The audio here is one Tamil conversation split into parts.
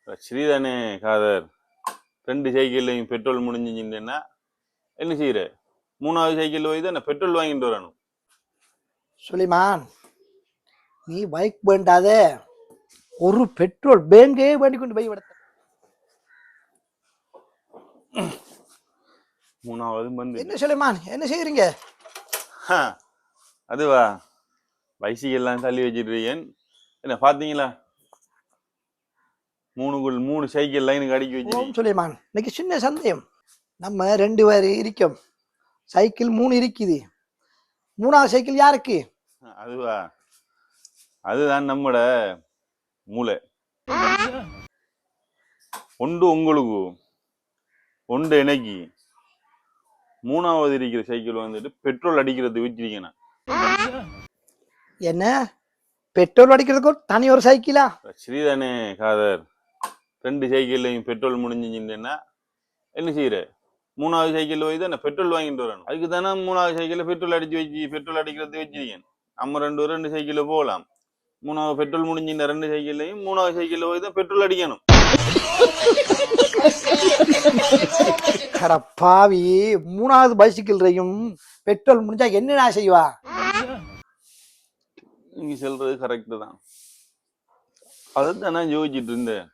ஸ்ரீதானே காதர், 2 சைக்கிள்லையும் பெட்ரோல் முடிஞ்சுச்சுன்னா என்ன செய்யற? 3வது சைக்கிள் போய் தான் பெட்ரோல் வாங்கிட்டு வரணும். சுலைமான், நீ பைக் வேண்டாத, ஒரு பெட்ரோல் பேங்கே வேண்டி கொண்டு போய் விடத்த. 3வது வந்து என்ன சுலைமான், என்ன செய்யறீங்க? அதுவா, பைசிக்கல் எல்லாம் தள்ளி வச்சிருக்கேன். என்ன பாத்தீங்களா, 3 சைக்கிள் லைனுக்கு அடுக்கி வச்சிருக்கேன். சுலைமான், இன்னைக்கு சின்ன சந்தேகம். நம்ம 2 பேர் இருக்கோம், சைக்கிள் 3 இருக்குது. 3வது சைக்கிள் யாருக்கு? அதுவா, அதுதான் நம்மட மூளை. ஒன்று உங்களுக்கு, ஒன்று எனக்கு. 3வது இருக்கிற சைக்கிள் வந்துட்டு பெட்ரோல் அடிக்கிறது வச்சிருக்கேன். என்ன பெட்ரோல் அடிக்கிறதுக்கு தனி ஒரு சைக்கிளா? ஸ்ரீதானே காதர், 2 சைக்கிள்லையும் பெட்ரோல் முடிஞ்சுச்சுன்னா என்ன செய்யற? 3வது சைக்கிள் போய் தான் பெட்ரோல் வாங்கிட்டு வரணும். அதுக்கு தானே 3வது சைக்கிள் பெட்ரோல் அடிக்கிறது வச்சிருக்கேன். நம்ம 2 சைக்கிள் போகலாம். 3வது பெட்ரோல் முடிஞ்சுன்னா 2 சைக்கிள்லையும் 3வது சைக்கிள் போய் தான் பெட்ரோல் அடிக்கணும். பாவி, 3வது பைசிக்கிள்லையும் பெட்ரோல் முடிஞ்சா என்னடா செய்வா? நீங்க சொல்றது கரெக்ட் தான். அதுதான் நான் யோசிச்சுட்டு இருந்தேன்.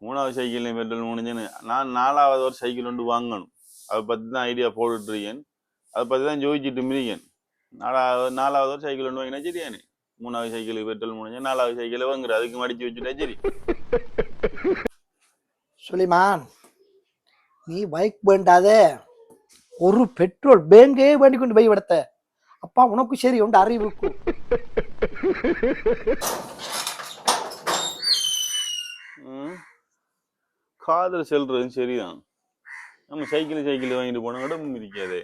3வது சைக்கிள்லையும் பெட்ரோல் முடிஞ்சுன்னு நான் 4வது ஒரு சைக்கிள் ஒன்று வாங்கணும். அதை பத்தி தான் ஐடியா போட்டுட்டு இருக்கேன். அதை பத்தி தான் யோசிச்சுட்டு இருக்கேன். 4வது ஒரு சைக்கிள் ஒன்று வாங்கினா சரியானே. 3வது சைக்கிளுக்கு பெட்ரோல் முடிஞ்சா 4வது சைக்கிள் வாங்குற, அதுக்கு மடிச்சு வச்சுட்டா சரி. சுலைமான், நீ பைக் வேண்டாத, ஒரு பெட்ரோல் பேங்கே வேண்டி கொண்டு போய் விடத்த. அப்பா உனக்கு சரி உண்டு அறிவு இருக்கும். காதல் செல்றதும் சரிதான். நம்ம சைக்கிள் வாங்கிட்டு போன இடம் இருக்காது.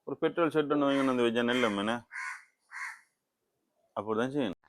ஒரு பெட்ரோல் செட் ஒன்று வாங்கி வந்து வச்சா நல்ல அப்படிதான் செய்யணும்.